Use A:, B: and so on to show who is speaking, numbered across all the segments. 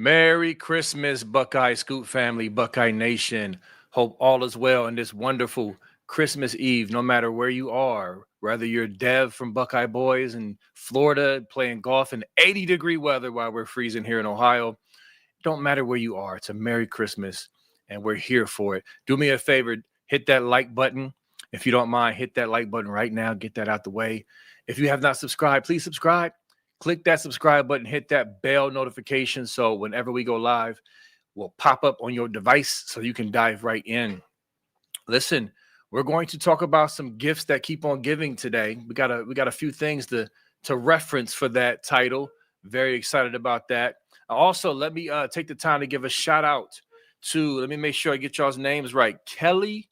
A: Merry Christmas, Buckeye Scoop family, Buckeye Nation. Hope all is well in this wonderful Christmas Eve, no matter where you are, whether you're Dev from Buckeye Boys in Florida playing golf in 80-degree weather while we're freezing here in Ohio. Don't matter where you are, it's a Merry Christmas, and we're here for it. Do me a favor, hit that like button. If you don't mind, hit that like button right now. Get that out the way. If you have not subscribed, please subscribe. Click that subscribe button, hit that bell notification so whenever we go live, we'll pop up on your device so you can dive right in. Listen, we're going to talk about some gifts that keep on giving today. We got a few things to reference for that title. Very excited about that. Also, let me take the time to give a shout out to, let me make sure I get y'all's names right, Kelly,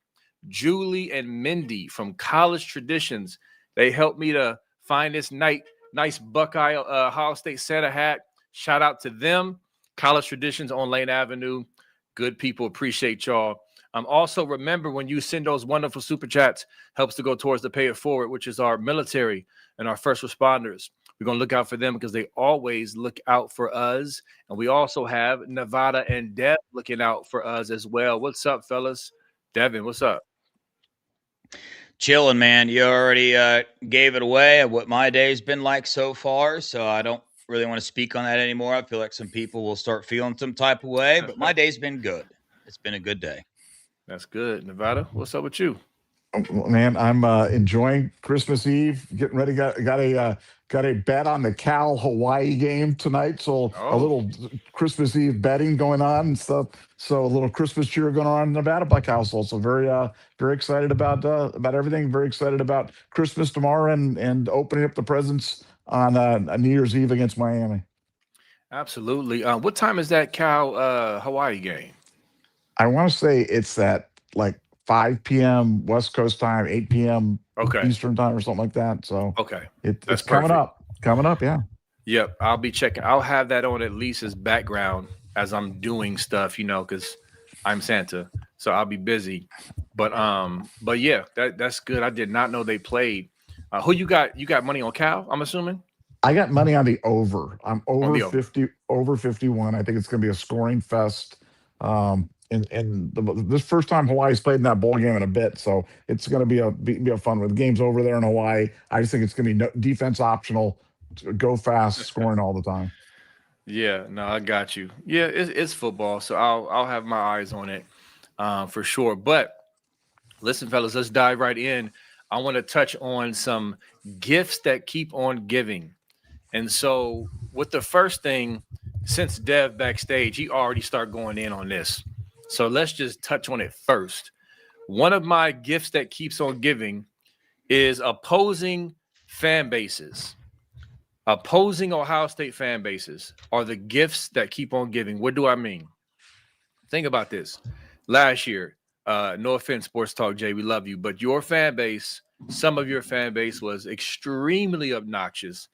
A: Julie, and Mindy from College Traditions. They helped me to find this nice Buckeye Ohio State Santa hat. Shout out to them. College Traditions on Lane Avenue. Good people. Appreciate y'all. Also, remember when you send those wonderful super chats, helps to go towards the Pay It Forward, which is our military and our first responders. We're going to look out for them because they always look out for us. And we also have Nevada and Dev looking out for us as well. What's up, fellas? Devin, what's up?
B: Chilling, man. You already gave it away of what my day's been like so far, so I don't really want to speak on that anymore. I feel like some people will start feeling some type of way, but my day's been good. It's been a good day.
A: That's good. Nevada, what's up with you?
C: Man, I'm enjoying Christmas Eve. Getting ready. Got a bet on the Cal Hawaii game tonight. So a little Christmas Eve betting going on and stuff. So a little Christmas cheer going on in Nevada Buck household. So very excited about everything. Very excited about Christmas tomorrow and opening up the presents on New Year's Eve against Miami.
A: Absolutely. What time is that Cal Hawaii game?
C: I want to say it's at like 5 p.m. West Coast time, 8 p.m. Eastern time or something like that. So it's coming up. Coming up, yeah.
A: Yep, I'll be checking. I'll have that on at least as background as I'm doing stuff, because I'm Santa, so I'll be busy. But yeah, that's good. I did not know they played. Who you got? You got money on Cal? I'm assuming.
C: I got money on the over. I'm over 50, over 51. I think it's going to be a scoring fest. This first time Hawaii's played in that bowl game in a bit, so it's going to be a fun one. The game's over there in Hawaii. I just think it's going to be defense optional, go fast, scoring all the time.
A: Yeah, no, I got you. Yeah, it's football, so I'll have my eyes on it for sure. But listen, fellas, let's dive right in. I want to touch on some gifts that keep on giving. And so with the first thing, since Dev backstage, he already started going in on this. So let's just touch on it first. One of my gifts that keeps on giving is opposing fan bases. Opposing Ohio State fan bases are the gifts that keep on giving. What do I mean? Think about this. Last year, no offense, Sports Talk Jay, we love you, but your fan base, some of your fan base was extremely obnoxious.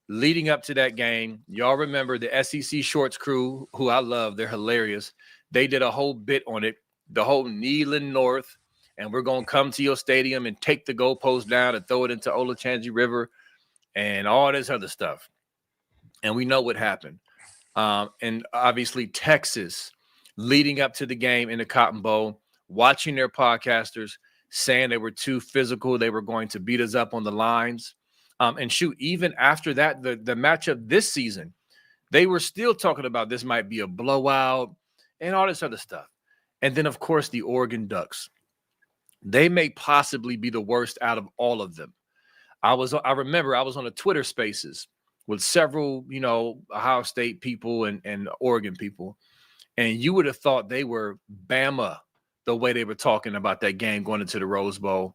A: Leading up to that game, y'all remember the SEC Shorts crew, who I love. They're hilarious. They did a whole bit on it, the whole kneeling north, and we're going to come to your stadium and take the goalpost down and throw it into Olachangi River and all this other stuff. And we know what happened. And obviously Texas, leading up to the game in the Cotton Bowl, watching their podcasters saying they were too physical, they were going to beat us up on the lines. And shoot, even after that, the matchup this season, they were still talking about this might be a blowout and all this other stuff. And then, of course, the Oregon Ducks. They may possibly be the worst out of all of them. I remember I was on the Twitter Spaces with several, Ohio State people and Oregon people, and you would have thought they were Bama the way they were talking about that game going into the Rose Bowl.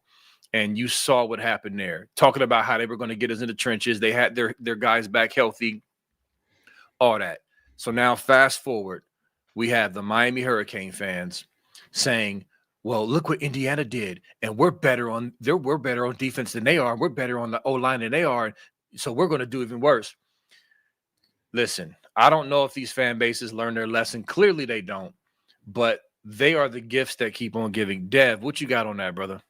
A: And you saw what happened there, talking about how they were going to get us in the trenches. They had their guys back healthy, all that. So now fast forward, we have the Miami Hurricane fans saying, well, look what Indiana did. And we're better on defense than they are. We're better on the O-line than they are. So we're going to do even worse. Listen, I don't know if these fan bases learn their lesson. Clearly they don't. But they are the gifts that keep on giving. Dev, what you got on that, brother?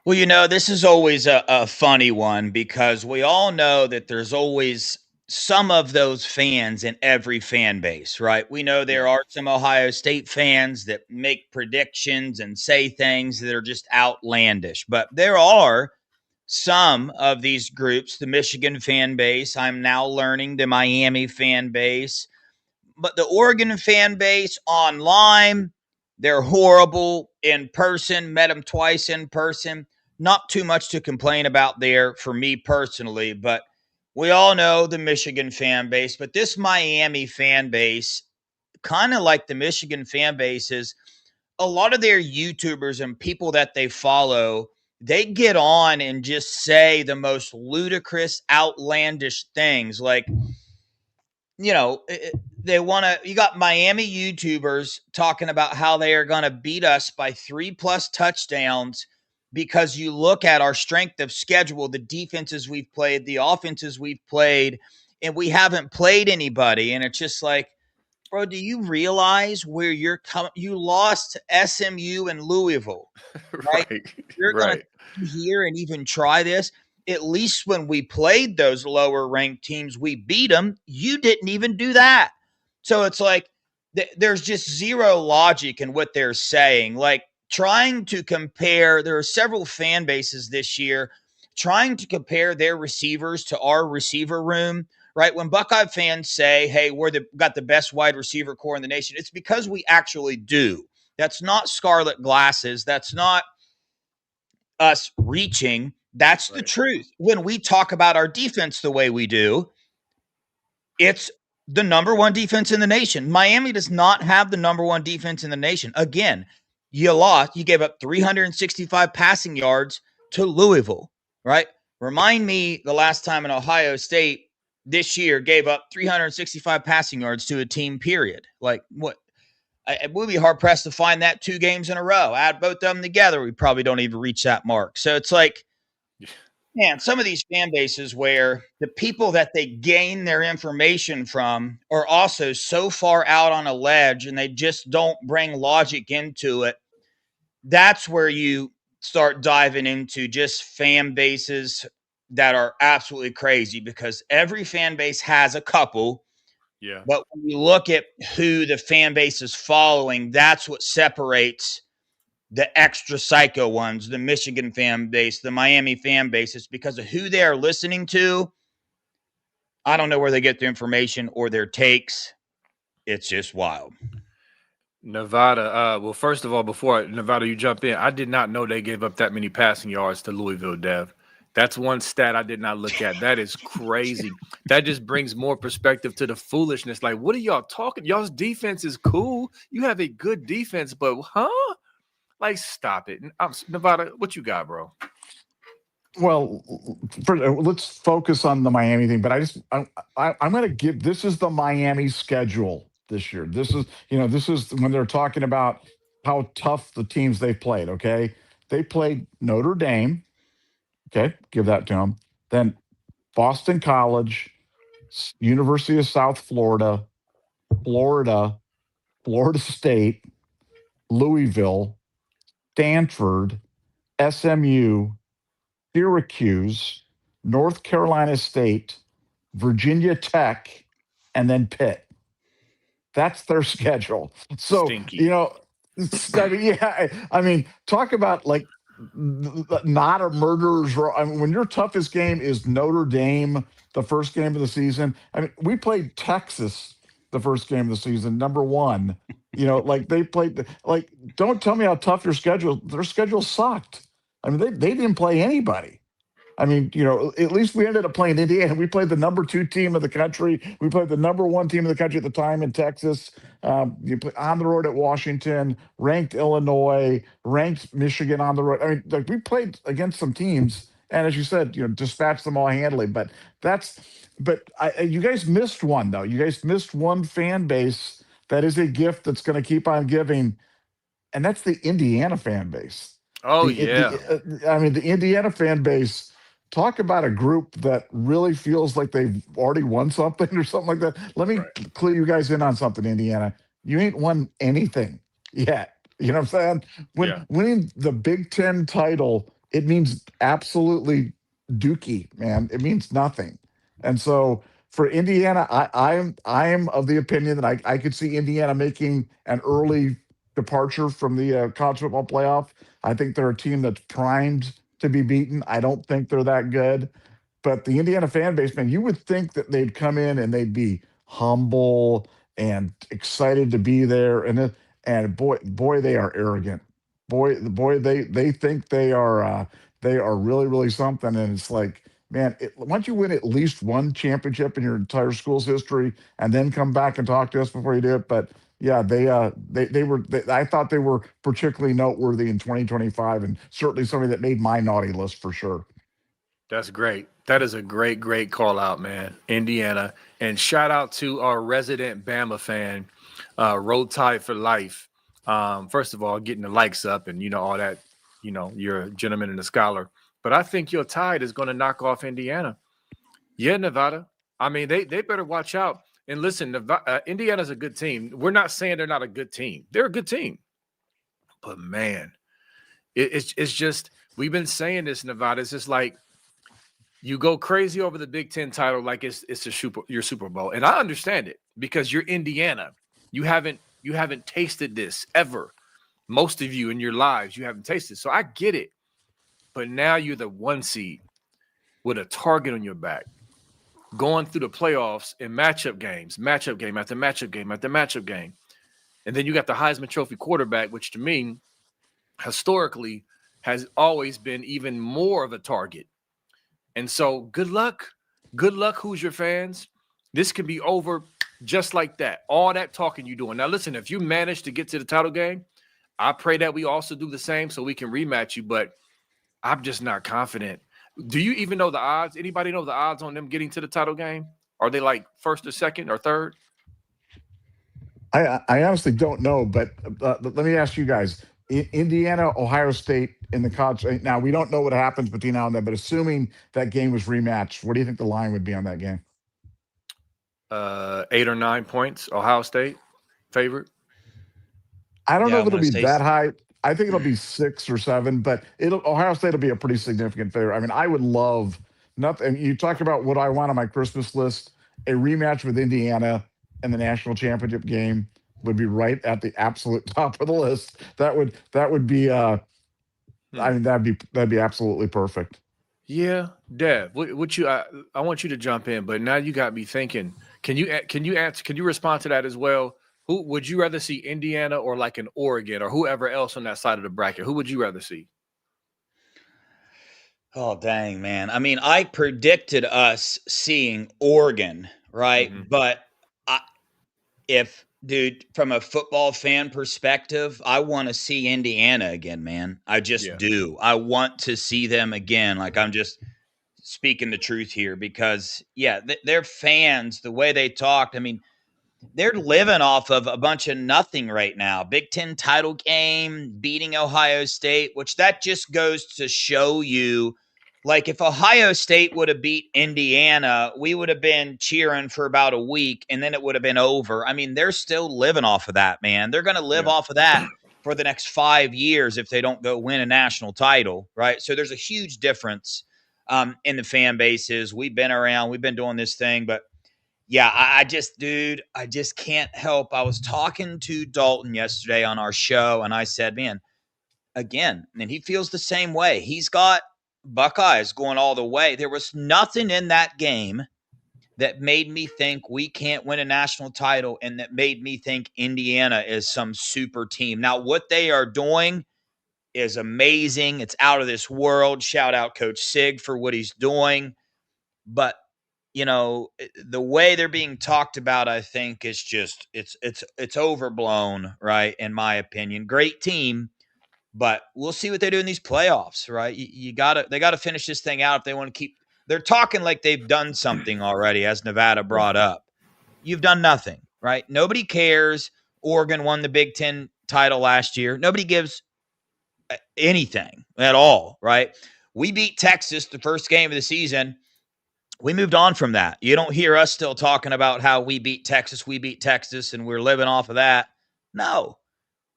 B: Well, this is always a funny one because we all know that there's always some of those fans in every fan base, right? We know there are some Ohio State fans that make predictions and say things that are just outlandish, but there are some of these groups, the Michigan fan base, I'm now learning the Miami fan base, but the Oregon fan base online, they're horrible in person, met them twice in person. Not too much to complain about there for me personally, but we all know the Michigan fan base. But this Miami fan base, kind of like the Michigan fan bases, a lot of their YouTubers and people that they follow, they get on and just say the most ludicrous, outlandish things. Like, they want to, you got Miami YouTubers talking about how they are going to beat us by 3+ touchdowns because you look at our strength of schedule, the defenses we've played, the offenses we've played, and we haven't played anybody. And it's just like, bro, do you realize where you're coming? You lost to SMU and Louisville, right?
A: Right.
B: You're going
A: Right.
B: to come here and even try this. At least when we played those lower ranked teams, we beat them. You didn't even do that. So it's like there's just zero logic in what they're saying. Like trying to compare, there are several fan bases this year trying to compare their receivers to our receiver room, right? When Buckeye fans say, hey, got the best wide receiver core in the nation, it's because we actually do. That's not scarlet glasses. That's not us reaching. That's the truth. When we talk about our defense the way we do, it's the number one defense in the nation. Miami does not have the number one defense in the nation. Again, you lost. You gave up 365 passing yards to Louisville, right? Remind me the last time an Ohio State this year gave up 365 passing yards to a team, period. Like what? It would be hard pressed to find that 2 games in a row. Add both of them together, we probably don't even reach that mark. So it's like, man, some of these fan bases where the people that they gain their information from are also so far out on a ledge and they just don't bring logic into it. That's where you start diving into just fan bases that are absolutely crazy because every fan base has a couple.
A: Yeah.
B: But when you look at who the fan base is following, that's what separates the extra psycho ones, the Michigan fan base, the Miami fan base. It's because of who they are listening to. I don't know where they get their information or their takes. It's just wild.
A: Nevada. Well, first of all, before Nevada, you jump in, I did not know they gave up that many passing yards to Louisville, Dev. That's one stat I did not look at. That is crazy. That just brings more perspective to the foolishness. Like, what are y'all talking? Y'all's defense is cool. You have a good defense, but like, stop it. Nevada, what you got, bro?
C: Well, let's focus on the Miami thing. But I'm going to give, this is the Miami schedule this year. This is when they're talking about how tough the teams they've played. Okay, they played Notre Dame. Okay, give that to them. Then Boston College, University of South Florida, Florida State, Louisville, Stanford, SMU, Syracuse, North Carolina State, Virginia Tech, and then Pitt. That's their schedule. So,
A: Stinky.
C: I mean, talk about like not a murderer's row. I mean, when your toughest game is Notre Dame, the first game of the season. I mean, we played Texas the first game of the season, number 1. Like they played. Like, don't tell me how tough their schedule sucked. I mean, they didn't play anybody. I mean, at least we ended up playing Indiana. We played the number 2 team of the country. We played the number 1 team of the country at the time in Texas. You play on the road at Washington, ranked Illinois, ranked Michigan on the road. I mean, like we played against some teams, and as you said, dispatched them all handily. But you guys missed one though. You guys missed one fan base that is a gift that's going to keep on giving, and that's the Indiana fan base.
A: Oh,
C: I mean, the Indiana fan base. Talk about a group that really feels like they've already won something or something like that. Let me clue you guys in on something, Indiana. You ain't won anything yet. You know what I'm saying? Winning the Big Ten title, it means absolutely dookie, man. It means nothing. And so for Indiana, I am of the opinion that I could see Indiana making an early departure from the college football playoff. I think they're a team that's primed to be beaten. I don't think they're that good, but the Indiana fan base, man, you would think that they'd come in and they'd be humble and excited to be there, and boy, they are arrogant. Boy, they think they are really really something, and it's like, man, once you win at least one championship in your entire school's history, and then come back and talk to us before you do it. But yeah, I thought they were particularly noteworthy in 2025, and certainly somebody that made my naughty list for sure.
A: That's great. That is a great call out, man. Indiana. And shout out to our resident Bama fan, Roll Tide for life. First of all, getting the likes up and, all that, you're a gentleman and a scholar. But I think your Tide is going to knock off Indiana. Yeah, Nevada. I mean, they better watch out. And listen, Indiana's a good team. We're not saying they're not a good team. They're a good team. But, man, it's just, we've been saying this, Nevada. It's just like, you go crazy over the Big Ten title like it's your Super Bowl, and I understand it because you're Indiana. You haven't tasted this ever. Most of you in your lives, you haven't tasted. So I get it, but now you're the 1 seed with a target on your back, going through the playoffs in matchup game after matchup game after matchup game, and then you got the Heisman Trophy quarterback, which to me, historically, has always been even more of a target. And so good luck, Hoosier fans. This can be over just like that. All that talking you're doing. Now, listen, if you manage to get to the title game, I pray that we also do the same so we can rematch you, but I'm just not confident. Do you even know the odds? Anybody know the odds on them getting to the title game? Are they like first or second or third?
C: I honestly don't know, but let me ask you guys. Indiana, Ohio State in the college. Now, we don't know what happens between now and then, but assuming that game was rematched, what do you think the line would be on that game?
A: 8 or 9 points. Ohio State favorite.
C: I don't know if it'll be that
B: so.
C: high. I think it'll be 6 or 7, but Ohio State will be a pretty significant favorite. I mean, I would love nothing. You talk about what I want on my Christmas list: a rematch with Indiana in the national championship game would be right at the absolute top of the list. That would be. I mean, that'd be absolutely perfect.
A: Yeah, Dev. What you? I want you to jump in, but now you got me thinking. Can you answer? Can you respond to that as well? Who would you rather see, Indiana or like an Oregon or whoever else on that side of the bracket? Who would you rather see?
B: Oh, dang, man. I mean, I predicted us seeing Oregon, right?
A: Mm-hmm.
B: But dude, from a football fan perspective, I want to see Indiana again, man. I just do. I want to see them again. Like, I'm just speaking the truth here because, yeah, their fans, the way they talked, I mean, they're living off of a bunch of nothing right now. Big Ten title game, beating Ohio State, which that just goes to show you, like, if Ohio State would have beat Indiana, we would have been cheering for about a week, and then it would have been over. I mean, they're still living off of that, man. They're going to live off of that for the next 5 years if they don't go win a national title, right? So there's a huge difference in the fan bases. We've been around. We've been doing this thing, but yeah, I just can't help. I was talking to Dalton yesterday on our show, and I said, man, again, and he feels the same way. He's got Buckeyes going all the way. There was nothing in that game that made me think we can't win a national title and that made me think Indiana is some super team. Now, what they are doing is amazing. It's out of this world. Shout out Coach Sig for what he's doing. But the way they're being talked about, I think, is just it's overblown, right? In my opinion, great team, but we'll see what they do in these playoffs, right? They gotta finish this thing out if they want to keep. They're talking like they've done something already, as Nevada brought up. You've done nothing, right? Nobody cares. Oregon won the Big Ten title last year. Nobody gives anything at all, right? We beat Texas the first game of the season. We moved on from that. You don't hear us still talking about how we beat Texas, and we're living off of that. No,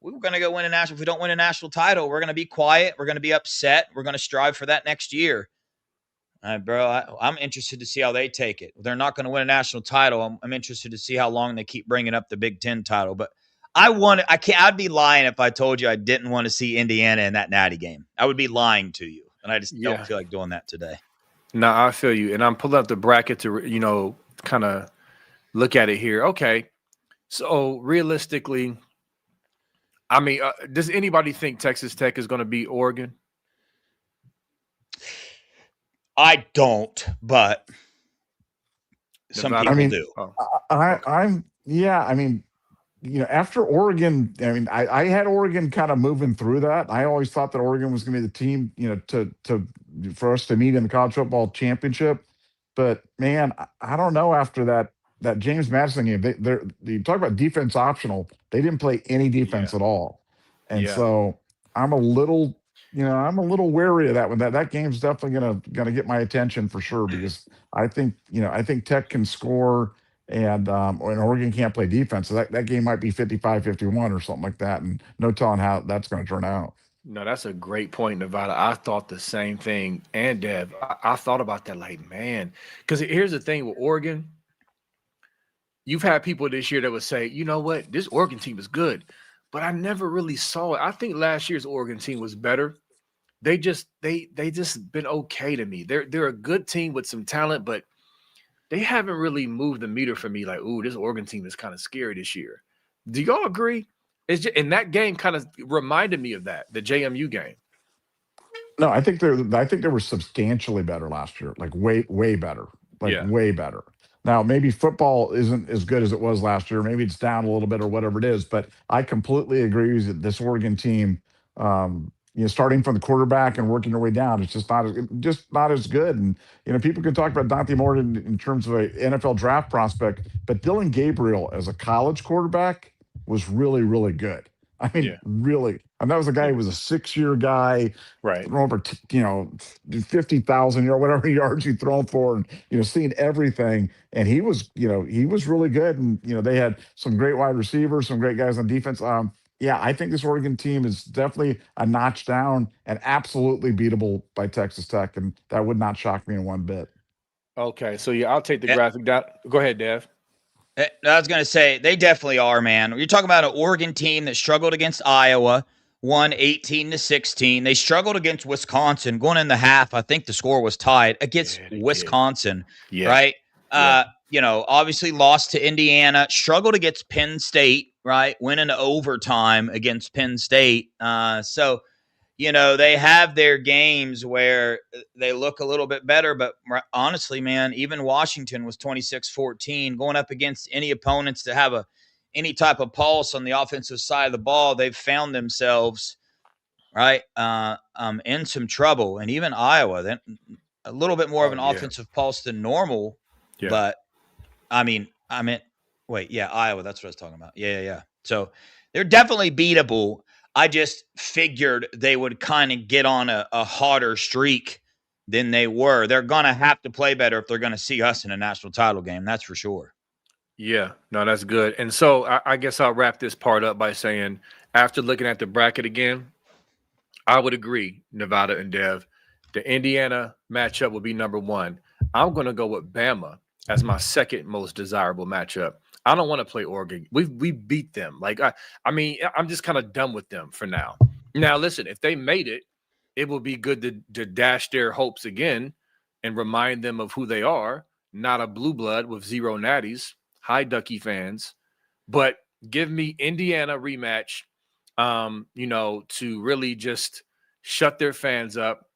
B: we were going to go win a national. If we don't win a national title, we're going to be quiet. We're going to be upset. We're going to strive for that next year. Bro, I'm interested to see how they take it. They're not going to win a national title. I'm interested to see how long they keep bringing up the Big Ten title. But I'd be lying if I told you I didn't want to see Indiana in that Natty game. I would be lying to you, and I just don't feel like doing that today.
A: No, I feel you, and I'm pulling up the bracket to kind of look at it here. Okay, so realistically, I mean, does anybody think Texas Tech is going to beat Oregon?
B: I don't, but some people do.
C: Oh. I mean, after Oregon, I mean, I had Oregon kind of moving through that. I always thought that Oregon was going to be the team, for us to meet in the college football championship. But man, I don't know. After that James Madison game, you talk about defense optional. They didn't play any defense at all, and so I'm a little wary of that one. That game's definitely gonna get my attention for sure, because I think Tech can score, and Oregon can't play defense. So that game might be 55-51 or something like that, and no telling how that's going to turn out.
A: No, that's a great point, Nevada. I thought the same thing. And Dev, I thought about that like, man, because here's the thing with Oregon. You've had people this year that would say, you know what, this Oregon team is good, but I never really saw it. I think last year's Oregon team was better. They just been okay to me. They're a good team with some talent, but they haven't really moved the meter for me. Like, ooh, this Oregon team is kind of scary this year. Do y'all agree? And that game kind of reminded me of that, the JMU game.
C: No, I think they were substantially better last year, like way better, way better. Now, maybe football isn't as good as it was last year. Maybe it's down a little bit or whatever it is. But I completely agree with you that this Oregon team, starting from the quarterback and working their way down, it's just not as good. And people can talk about Dante Moore in terms of an NFL draft prospect, but Dylan Gabriel as a college quarterback was really, really good. I mean, really. And that was a guy who was a 6-year guy,
A: right?
C: Throwing over 50,000 whatever yards you thrown for, and seeing everything. And he was really good. And they had some great wide receivers, some great guys on defense. I think this Oregon team is definitely a notch down and absolutely beatable by Texas Tech, and that would not shock me in one bit.
A: Okay, so I'll take the graphic down. Go ahead, Dev.
B: I was going to say, they definitely are, man. You're talking about an Oregon team that struggled against Iowa, won 18-16. They struggled against Wisconsin. Going in the half, I think the score was tied against Wisconsin, right? Obviously lost to Indiana, struggled against Penn State, right? Went into overtime against Penn State. So they have their games where they look a little bit better, but honestly, man, even Washington was 26-14 going up against any opponents that have any type of pulse on the offensive side of the ball. They've found themselves right in some trouble, and even Iowa, then a little bit more of an offensive pulse than normal. But Iowa, that's what I was talking about. Yeah. So they're definitely beatable. I just figured they would kind of get on a harder streak than they were. They're going to have to play better if they're going to see us in a national title game. That's for sure.
A: Yeah, no, that's good. And so I guess I'll wrap this part up by saying, after looking at the bracket again, I would agree, Nevada and Dev, the Indiana matchup will be number one. I'm going to go with Bama as my second most desirable matchup. I don't want to play Oregon. We beat them. Like, I mean, I'm just kind of done with them for now. Now, listen, if they made it, it would be good to dash their hopes again and remind them of who they are, not a blue blood with zero natties. Hi, Ducky fans. But give me Indiana rematch, to really just shut their fans up,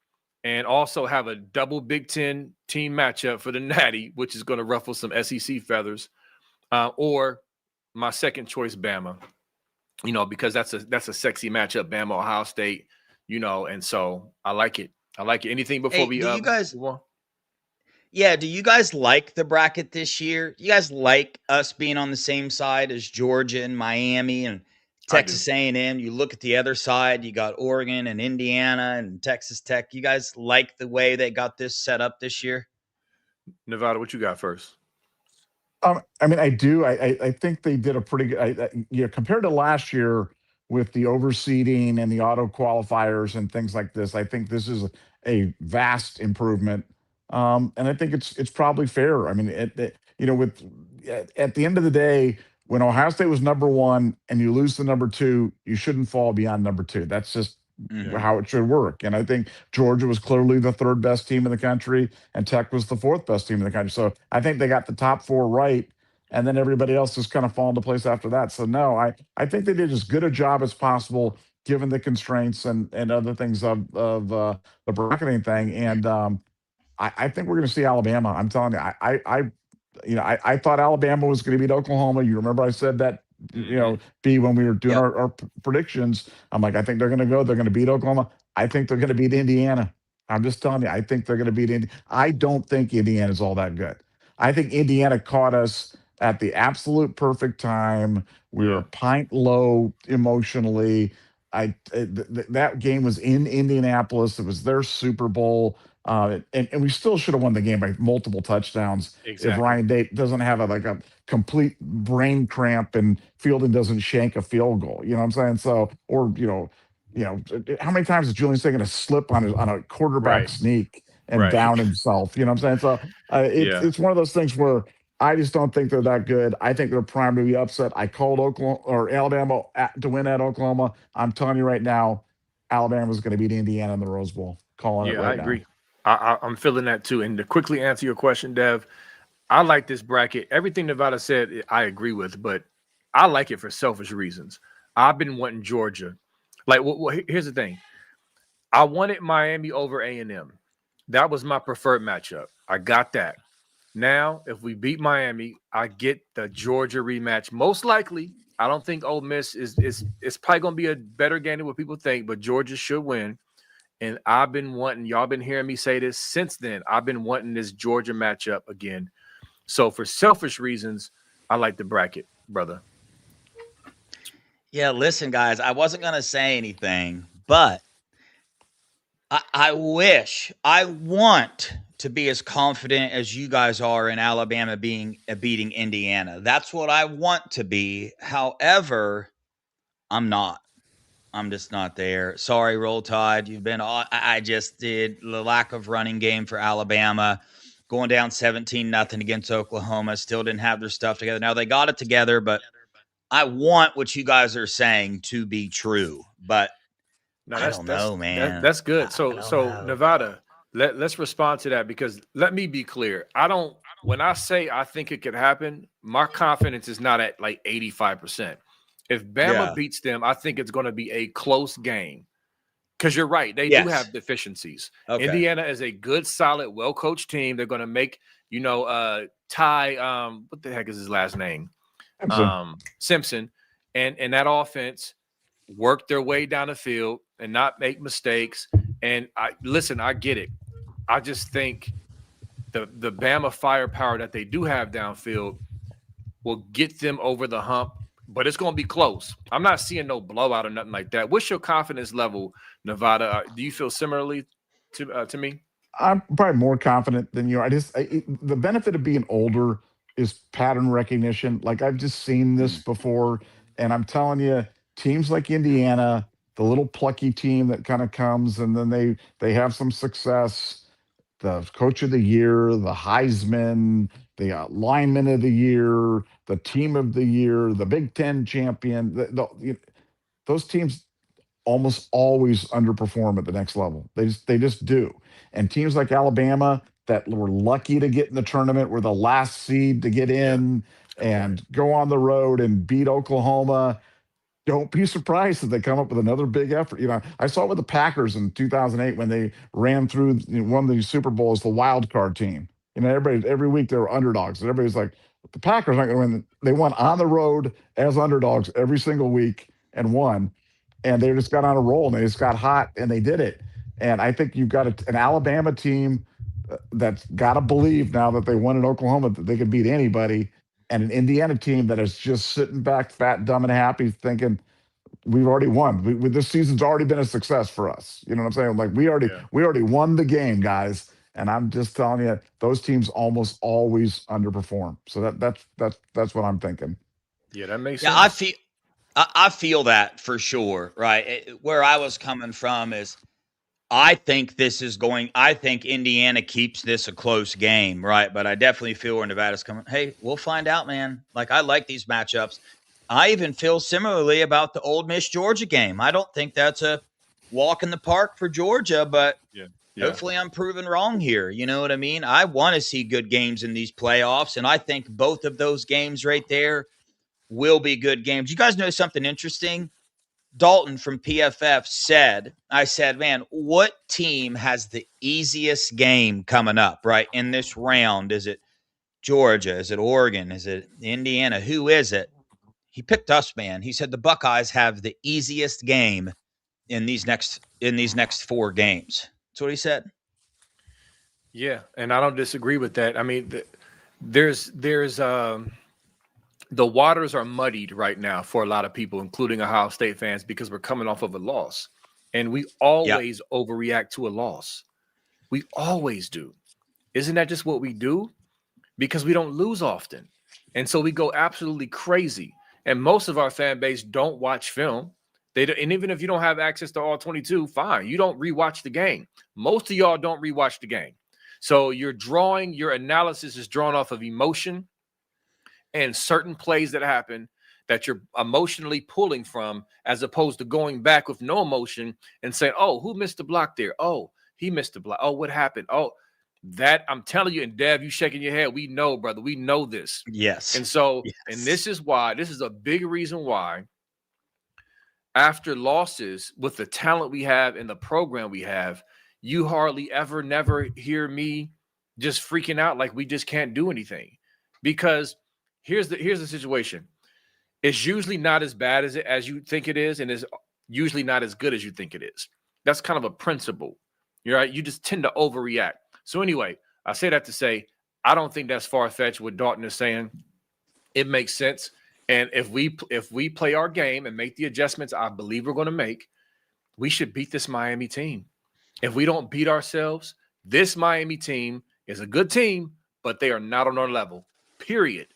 A: and also have a double Big Ten team matchup for the Natty, which is going to ruffle some SEC feathers. Or my second choice, Bama, because that's a sexy matchup, Bama, Ohio State, and so I like it. Anything before we
B: do you guys? Yeah, do you guys like the bracket this year? You guys like us being on the same side as Georgia and Miami and Texas A&M? You look at the other side, you got Oregon and Indiana and Texas Tech. You guys like the way they got this set up this year?
A: Nevada, what you got first?
C: I mean, I do. I think they did a pretty good. Compared to last year with the overseeding and the auto qualifiers and things like this, I think this is a vast improvement. And I think it's probably fair. I mean, at the end of the day, when Ohio State was number one and you lose to number two, you shouldn't fall beyond number two. That's just
B: Mhm.
C: how it should work. And I think Georgia was clearly the third best team in the country, and Tech was the fourth best team in the country. So I think they got the top four right, and then everybody else just kind of fall into place after that. So no, I think they did as good a job as possible given the constraints and other things of the bracketing thing. And I think we're going to see Alabama. I'm telling you, I thought Alabama was going to beat Oklahoma. You remember I said that,
A: Mhm.
C: B, when we were doing
B: Yep.
C: our predictions. I'm like, I think they're going to go. They're going to beat Oklahoma. I think they're going to beat Indiana. I'm just telling you, I think they're going to beat Indiana. I don't think Indiana's all that good. I think Indiana caught us at the absolute perfect time. We were
A: Yeah.
C: a pint low emotionally. That game was in Indianapolis. It was their Super Bowl. And we still should have won the game by multiple touchdowns if
A: Exactly.
C: Ryan Day doesn't have a complete brain cramp and Fielding doesn't shank a field goal. You know what I'm saying? So, or how many times is Julian taking a slip on a quarterback
A: Right.
C: sneak and
A: Right.
C: down himself? You know what I'm saying? So
A: Yeah.
C: it's one of those things where I just don't think they're that good. I think they're primed to be upset. I called Oklahoma or Alabama to win at Oklahoma. I'm telling you right now, Alabama's going to beat Indiana in the Rose Bowl. Calling it
A: Yeah, I
C: right now.
A: agree. I'm feeling that too. And to quickly answer your question, Dev, I like this bracket. Everything Nevada said, I agree with, but I like it for selfish reasons. I've been wanting Georgia. Like, here's the thing. I wanted Miami over A&M. That was my preferred matchup. I got that. Now, if we beat Miami, I get the Georgia rematch. Most likely, I don't think Ole Miss is it's probably going to be a better game than what people think, but Georgia should win. And I've been wanting, y'all been hearing me say this since then. I've been wanting this Georgia matchup again. So for selfish reasons, I like the bracket, brother.
B: Yeah, listen, guys, I wasn't going to say anything, but I want to be as confident as you guys are in Alabama beating Indiana. That's what I want to be. However, I'm not. I'm just not there. Sorry, Roll Tide. You've been. I just did the lack of running game for Alabama, going down 17-0 against Oklahoma. Still didn't have their stuff together. Now they got it together, but I want what you guys are saying to be true. But
A: Now
B: I
A: that's
B: don't
A: that's
B: know,
A: that
B: man.
A: that's good.
B: I
A: So
B: don't
A: so
B: know.
A: Nevada, let's respond to that because let me be clear. I don't when I say I think it could happen, my confidence is not at like 85%. If Bama
B: Yeah.
A: beats them, I think it's going to be a close game. Because you're right, they do
B: Yes.
A: have deficiencies.
B: Okay.
A: Indiana is a good, solid, well-coached team. They're going to make, Ty, what the heck is his last name?
C: Simpson.
A: Simpson, and that offense work their way down the field and not make mistakes. And I get it. I just think the Bama firepower that they do have downfield will get them over the hump, but it's going to be close. I'm not seeing no blowout or nothing like that. What's your confidence level, Nevada? Do you feel similarly to me?
C: I'm probably more confident than you are. The benefit of being older is pattern recognition. Like I've just seen this
B: Mm.
C: before, and I'm telling you, teams like Indiana, the little plucky team that kind of comes and then they have some success. The coach of the year, the Heisman, the lineman of the year, the team of the year, the Big Ten champion. Those teams almost always underperform at the next level. They just do. And teams like Alabama that were lucky to get in the tournament were the last seed to get
A: Yeah,
C: in
A: good point.
C: and go on the road and beat Oklahoma. Don't be surprised if they come up with another big effort. I saw it with the Packers in 2008 when they ran through one of the Super Bowls, the wild card team. Everybody every week they were underdogs. And everybody's like, the Packers aren't going to win. They won on the road as underdogs every single week and won. And they just got on a roll and they just got hot and they did it. And I think you've got an Alabama team that's got to believe now that they won in Oklahoma that they could beat anybody, and an Indiana team that is just sitting back, fat, dumb, and happy, thinking we've already won. This season's already been a success for us. You know what I'm saying? Like
A: Yeah,
C: we already won the game, guys. And I'm just telling you, those teams almost always underperform. So that's what I'm thinking.
A: yeah, that makes
B: Yeah,
A: sense.
B: I feel that for sure. Right. Where I was coming from is I think I think Indiana keeps this a close game, right? But I definitely feel where Nevada's coming. Hey, we'll find out, man. Like, I like these matchups. I even feel similarly about the Ole Miss Georgia game. I don't think that's a walk in the park for Georgia, but
A: Yeah.
B: hopefully I'm proven wrong here. You know what I mean? I want to see good games in these playoffs, and I think both of those games right there will be good games. You guys know something interesting? Dalton from PFF said, I said, man, what team has the easiest game coming up, right, in this round? Is it Georgia? Is it Oregon? Is it Indiana? Who is it? He picked us, man. He said the Buckeyes have the easiest game in these next 4 games. That's what he said.
A: Yeah, and I don't disagree with that. I mean, there's the waters are muddied right now for a lot of people, including Ohio State fans, because we're coming off of a loss, and we always overreact to a loss. We always do. Isn't that just what we do? Because we don't lose often, and so we go absolutely crazy. And most of our fan base don't watch film. They don't, and even if you don't have access to all 22, fine. You don't rewatch the game. Most of y'all don't rewatch the game. So your analysis is drawn off of emotion and certain plays that happen that you're emotionally pulling from, as opposed to going back with no emotion and saying, oh, who missed the block there? Oh, he missed the block. Oh, what happened? Oh, that I'm telling you, and Dev, you shaking your head. We know, brother. We know this.
B: Yes.
A: And so,
B: yes.
A: And this is a big reason why after losses with the talent we have and the program we have, you hardly ever never hear me just freaking out like we just can't do anything. Because here's the situation. It's usually not as bad as you think it is, and it's usually not as good as you think it is. That's kind of a principle. You're right. You just tend to overreact. So anyway, I say that to say I don't think that's far-fetched what Dalton is saying. It makes sense. And if we play our game and make the adjustments I believe we're going to make, we should beat this Miami team. If we don't beat ourselves, this Miami team is a good team, but they are not on our level. Period.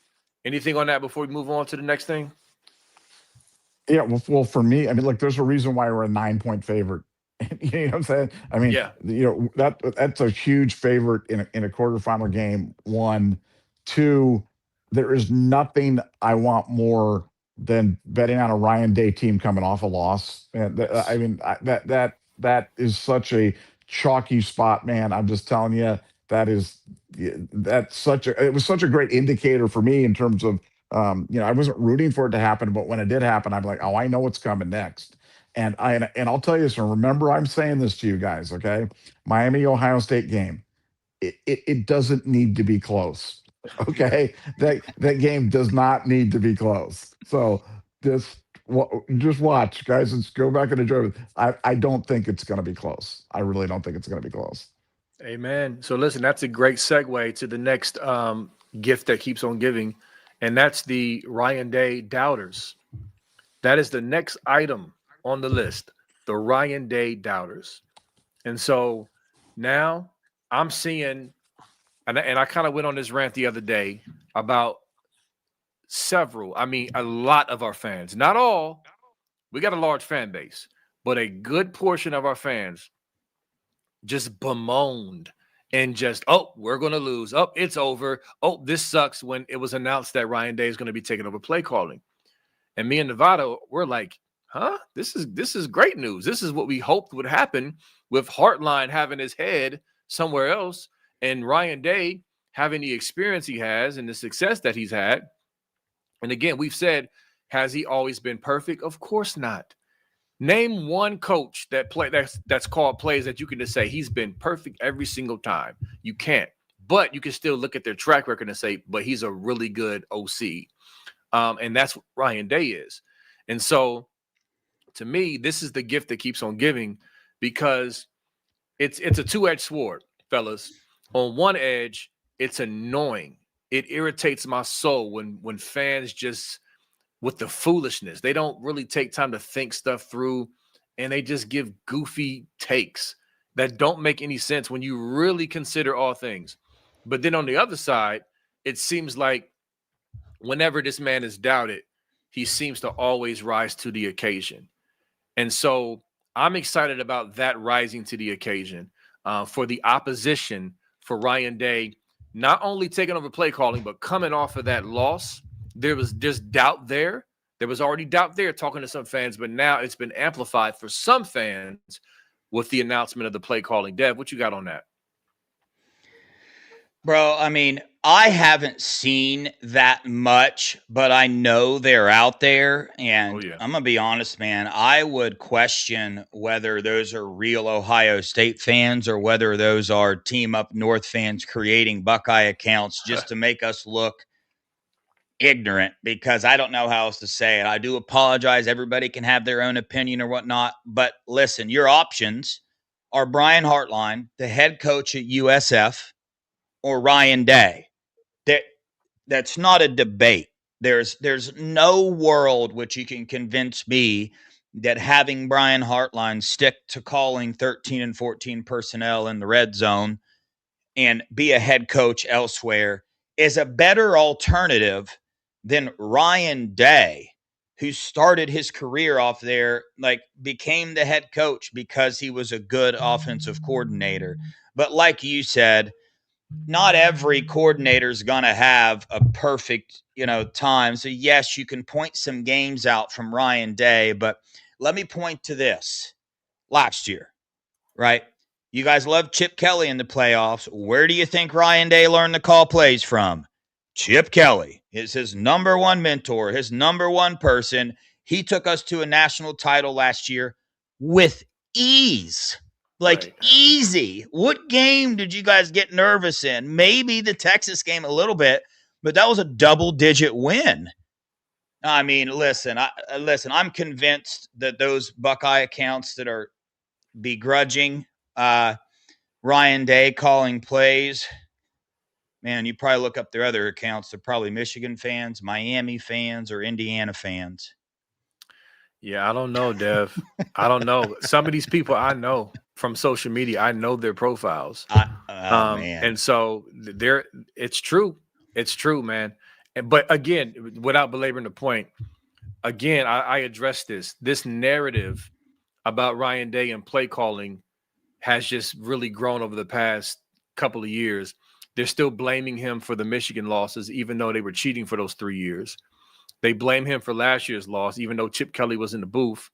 A: Anything on that before we move on to the next thing?
C: Yeah, well, for me, I mean, look, there's a reason why we're a 9-point favorite. You know what I'm saying? I mean,
A: Yeah.
C: That's a huge favorite in a quarterfinal game. 1, 2, there is nothing I want more than betting on a Ryan Day team coming off a loss. And I mean, that is such a chalky spot, man. I'm just telling you, that is it was such a great indicator for me in terms of I wasn't rooting for it to happen, but when it did happen, I'm like, oh, I know what's coming next. And I'll tell you this, and remember I'm saying this to you guys, okay? Miami Ohio State game. It doesn't need to be close. Okay? That game does not need to be close. So just watch, guys. Let's go back and enjoy it. I don't think it's going to be close. I really don't think it's going to be close.
A: Amen. So listen, that's a great segue to the next gift that keeps on giving, and that's the Ryan Day doubters. That is the next item on the list, the Ryan Day doubters. And so now I'm seeing, and I kind of went on this rant the other day about a lot of our fans, not all, we got a large fan base, but a good portion of our fans just bemoaned and just, oh, we're going to lose. Oh, it's over. Oh, this sucks, when it was announced that Ryan Day is going to be taking over play calling. And me and Nevada, we're like, huh? This is great news. This is what we hoped would happen, with Hartline having his head somewhere else and Ryan Day having the experience he has and the success that he's had. And again, we've said, has he always been perfect? Of course not. Name one coach that's called plays that you can just say he's been perfect every single time. You can't. But you can still look at their track record and say, but he's a really good OC. And that's what Ryan Day is. And so to me, this is the gift that keeps on giving, because it's a two-edged sword, fellas. On one edge, it's annoying. It irritates my soul when fans just, with the foolishness, they don't really take time to think stuff through, and they just give goofy takes that don't make any sense when you really consider all things. But then on the other side, it seems like whenever this man is doubted, he seems to always rise to the occasion. And so I'm excited about that rising to the occasion for the opposition for Ryan Day, not only taking over play calling, but coming off of that loss. There was just doubt there. There was already doubt there talking to some fans, but now it's been amplified for some fans with the announcement of the play calling. Dev, what you got on that?
B: Bro, I mean, I haven't seen that much, but I know they're out there. And I'm going to be honest, man, I would question whether those are real Ohio State fans or whether those are Team Up North fans creating Buckeye accounts just to make us look ignorant, because I don't know how else to say it. I do apologize. Everybody can have their own opinion or whatnot. But listen, your options are Brian Hartline, the head coach at USF, or Ryan Day. That's not a debate. There's no world which you can convince me that having Brian Hartline stick to calling 13 and 14 personnel in the red zone and be a head coach elsewhere is a better alternative than Ryan Day, who started his career off there, like became the head coach because he was a good offensive coordinator. But like you said, not every coordinator is going to have a perfect, time. So yes, you can point some games out from Ryan Day, but let me point to this. Last year, right? You guys love Chip Kelly in the playoffs. Where do you think Ryan Day learned to call plays from? Chip Kelly is his number one mentor, his number one person. He took us to a national title last year with ease. Easy. What game did you guys get nervous in? Maybe the Texas game a little bit, but that was a double-digit win. I mean, listen, I'm convinced that those Buckeye accounts that are begrudging Ryan Day calling plays, man, you probably look up their other accounts. They're probably Michigan fans, Miami fans, or Indiana fans.
A: Yeah, I don't know, Dev. I don't know. Some of these people I know from social media, I know their profiles.
B: Man.
A: And so it's true. It's true, man. But again, without belaboring the point, again, I address this narrative about Ryan Day and play calling has just really grown over the past couple of years. They're still blaming him for the Michigan losses, even though they were cheating for those 3 years. They blame him for last year's loss, even though Chip Kelly was in the booth.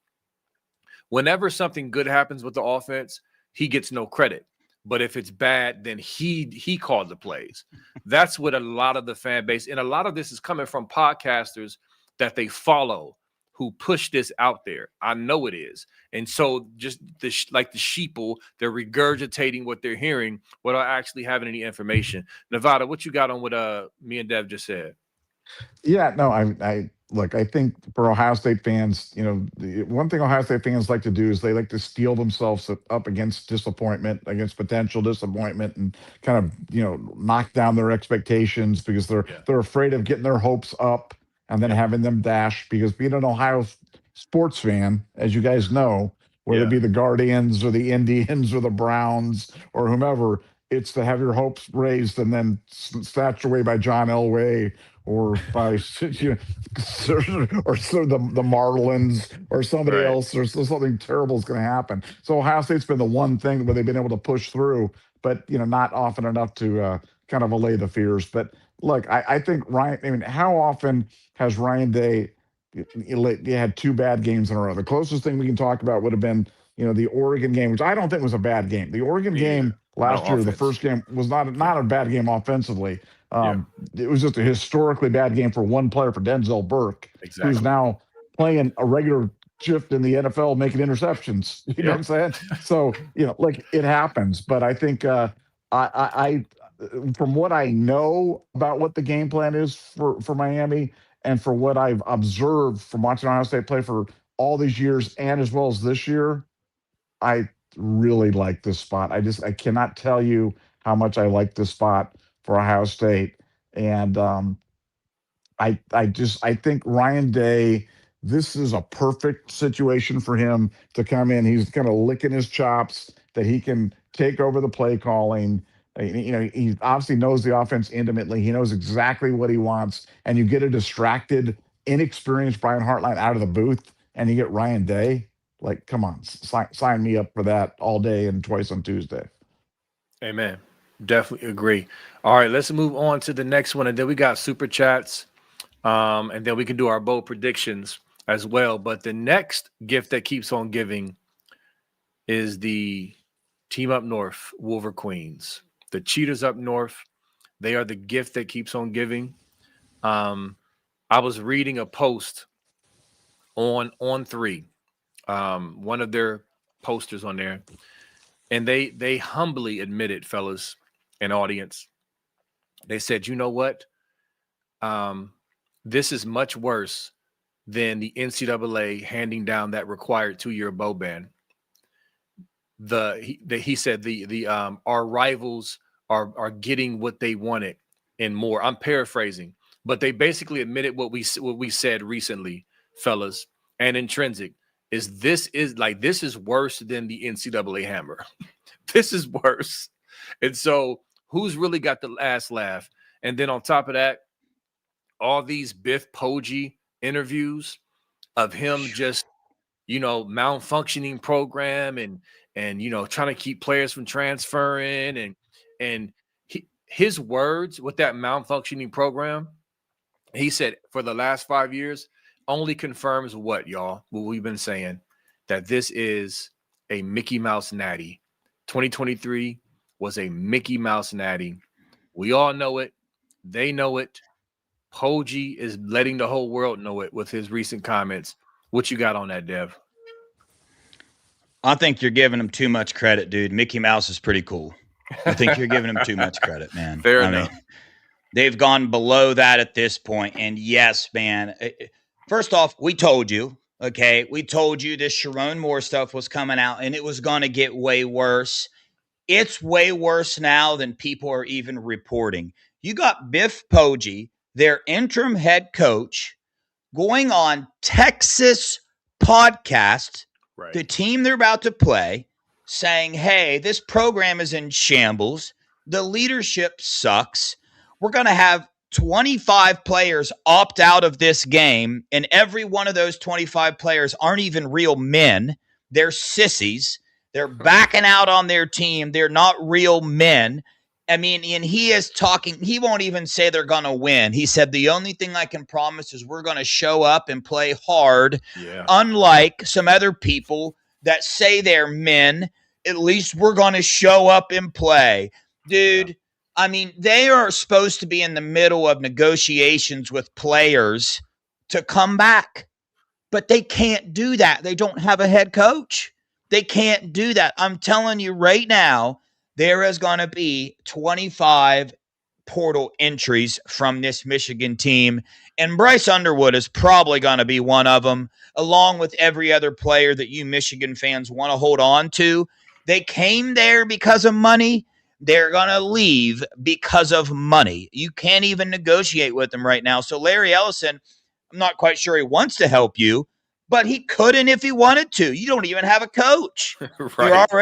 A: Whenever something good happens with the offense, he gets no credit. But if it's bad, then he called the plays. That's what a lot of the fan base, and a lot of this is coming from podcasters that they follow who push this out there. I know it is. And so just like the sheeple, they're regurgitating what they're hearing without actually having any information. Nevada, what you got on what me and Dev just said?
C: Yeah, no, I look, I think for Ohio State fans, the one thing Ohio State fans like to do is they like to steel themselves up against disappointment, against potential disappointment, and kind of, knock down their expectations because they're afraid of getting their hopes up and then having them dash. Because being an Ohio sports fan, as you guys know, whether it be the Guardians or the Indians or the Browns or whomever, it's to have your hopes raised and then snatched away by John Elway or by or the Marlins or somebody else, or something terrible is going to happen. So Ohio State's been the one thing where they've been able to push through, but not often enough to kind of allay the fears. But look, I think Ryan. I mean, how often has Ryan Day? You had 2 bad games in a row. The closest thing we can talk about would have been the Oregon game, which I don't think was a bad game. The Oregon game last year, the first game, was not a bad game offensively. It was just a historically bad game for one player, for Denzel Burke, who's now playing a regular shift in the NFL, making interceptions. You know what I'm saying? So, it happens. But I think I from what I know about what the game plan is for Miami, and for what I've observed from watching Ohio State play for all these years and as well as this year, I really like this spot. I cannot tell you how much I like this spot for Ohio State. And I think Ryan Day, this is a perfect situation for him to come in. He's kind of licking his chops that he can take over the play calling. He obviously knows the offense intimately. He knows exactly what he wants. And you get a distracted, inexperienced Brian Hartline out of the booth, and you get Ryan Day. Like, come on, sign me up for that all day and twice on Tuesday.
A: Amen. Definitely agree. All right, let's move on to the next one, and then we got super chats, and then we can do our bold predictions as well. But the next gift that keeps on giving is the team up north, Wolver Queens. The Cheaters up north, they are the gift that keeps on giving. I was reading a post on 3, one of their posters on there, and they humbly admitted, fellas and audience, they said, you know what? This is much worse than the NCAA handing down that required 2-year bow ban. He said our rivals are getting what they wanted and more. I'm paraphrasing, but they basically admitted what we said recently, fellas, and Intrinsic this is worse than the NCAA hammer. This is worse. And so who's really got the last laugh? And then on top of that, all these Biff Poggi interviews of him just, malfunctioning program and trying to keep players from transferring and his words with that malfunctioning program, he said for the last 5 years only confirms what we've been saying, that this is a Mickey Mouse natty. 2023 was a Mickey Mouse natty. We all know it. They know it. Poggi is letting the whole world know it with his recent comments. What you got on that, Dev?
B: I think you're giving him too much credit, dude. Mickey Mouse is pretty cool. I think you're giving him too much credit, man.
A: Fair enough.
B: They've gone below that at this point. And yes, man, first off, we told you, okay? We told you this Sharon Moore stuff was coming out and it was going to get way worse. It's way worse now than people are even reporting. You got Biff Poggi, their interim head coach, going on Texas podcast, right, the team they're about to play, saying, hey, this program is in shambles. The leadership sucks. We're going to have 25 players opt out of this game, and every one of those 25 players aren't even real men. They're sissies. They're backing out on their team. They're not real men. I mean, and he is talking, he won't even say they're going to win. He said, the only thing I can promise is we're going to show up and play hard. Yeah. Unlike some other people that say they're men, at least we're going to show up and play. Dude, yeah. I mean, they are supposed to be in the middle of negotiations with players to come back, but they can't do that. They don't have a head coach. They can't do that. I'm telling you right now, there is going to be 25 portal entries from this Michigan team, and Bryce Underwood is probably going to be one of them, along with every other player that you Michigan fans want to hold on to. They came there because of money. They're going to leave because of money. You can't even negotiate with them right now. So Larry Ellison, I'm not quite sure he wants to help you, but he couldn't if he wanted to. You don't even have a coach. Right.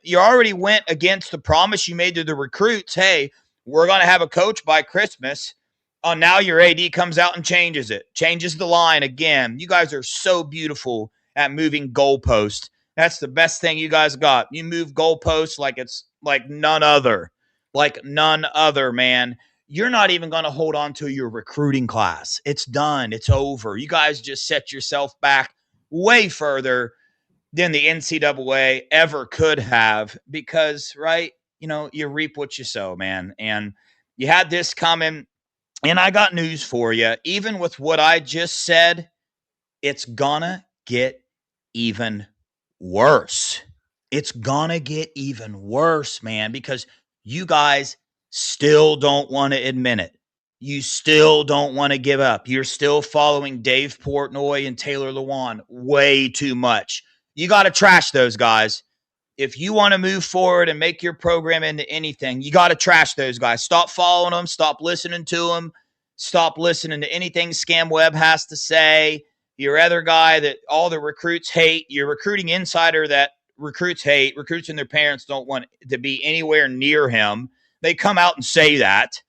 B: You already went against the promise you made to the recruits. Hey, we're going to have a coach by Christmas. Oh, now your AD comes out and changes it. Changes the line again. You guys are so beautiful at moving goalposts. That's the best thing you guys got. You move goalposts like it's like none other. Like none other, man. You're not even going to hold on to your recruiting class. It's done. It's over. You guys just set yourself back way further than the NCAA ever could have because, right, you reap what you sow, man. And you had this coming, and I got news for you. Even with what I just said, it's gonna get even worse. It's gonna get even worse, man, because you guys still don't want to admit it. You still don't want to give up. You're still following Dave Portnoy and Taylor Lewan way too much. You got to trash those guys. If you want to move forward and make your program into anything, you got to trash those guys. Stop following them. Stop listening to them. Stop listening to anything Scam Webb has to say. Your other guy that all the recruits hate. Your recruiting insider that recruits hate. Recruits and their parents don't want to be anywhere near him. They come out and say that.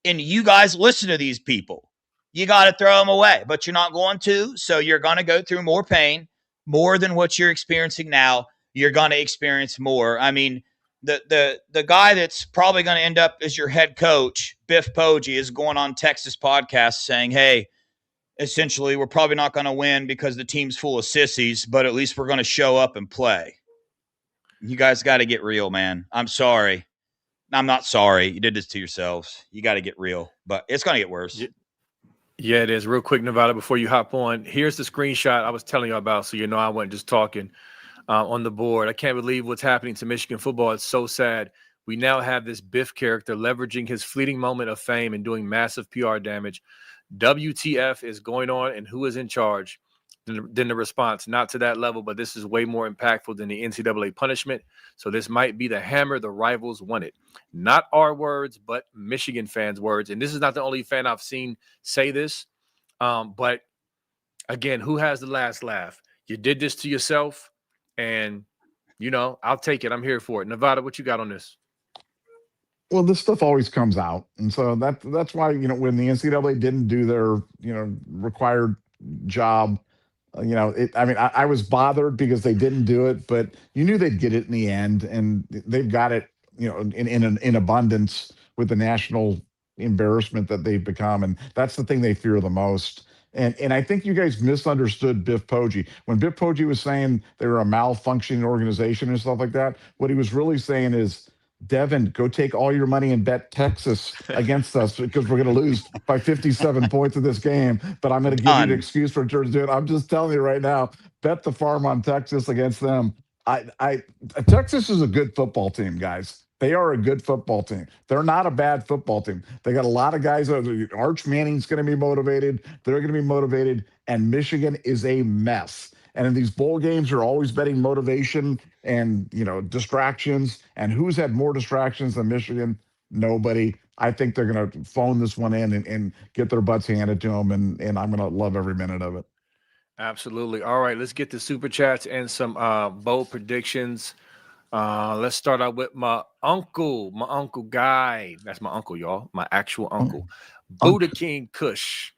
B: And you guys listen to these people. You got to throw them away, but you're not going to. So you're going to go through more pain. more than what you're experiencing now, you're going to experience more. I mean, the guy that's probably going to end up as your head coach, Biff Poggi, is going on Texas podcast saying, hey, essentially, we're probably not going to win because the team's full of sissies, but at least we're going to show up and play. You guys got to get real, man. I'm sorry. I'm not sorry. You did this to yourselves. You got to get real, but it's going to get worse.
A: Yeah, it is. Real quick, Nevada, before you hop on, here's the screenshot I was telling you about, so I wasn't just talking on the board. I can't believe what's happening to Michigan football. It's so sad. We now have this Biff character leveraging his fleeting moment of fame and doing massive PR damage. WTF is going on, and who is in charge? Then the response, not to that level, but this is way more impactful than the NCAA punishment. So this might be the hammer the rivals wanted. Not our words, but Michigan fans' words. And this is not the only fan I've seen say this. But again, who has the last laugh? You did this to yourself, and I'll take it. I'm here for it. Nevada, what you got on this?
C: Well, this stuff always comes out, and so that's why when the NCAA didn't do their required job. I was bothered because they didn't do it, but you knew they'd get it in the end, and they've got it, in abundance with the national embarrassment that they've become, and that's the thing they fear the most. And I think you guys misunderstood Biff Poggi. When Biff Poggi was saying they were a malfunctioning organization and stuff like that, what he was really saying is, Devin, go take all your money and bet Texas against us because we're going to lose by 57 points in this game. But I'm going to give you an excuse for to do it. I'm just telling you right now, bet the farm on Texas against them. Texas is a good football team, guys. They are a good football team. They're not a bad football team. They got a lot of guys. Arch Manning's going to be motivated. They're going to be motivated. And Michigan is a mess. And in these bowl games, you're always betting motivation and, distractions. And who's had more distractions than Michigan? Nobody. I think they're going to phone this one in and get their butts handed to them. And I'm going to love every minute of it.
A: Absolutely. All right, let's get the super chats and some bold predictions. Let's start out with my uncle Guy. That's my uncle, y'all. My actual uncle. Buddha King Kush.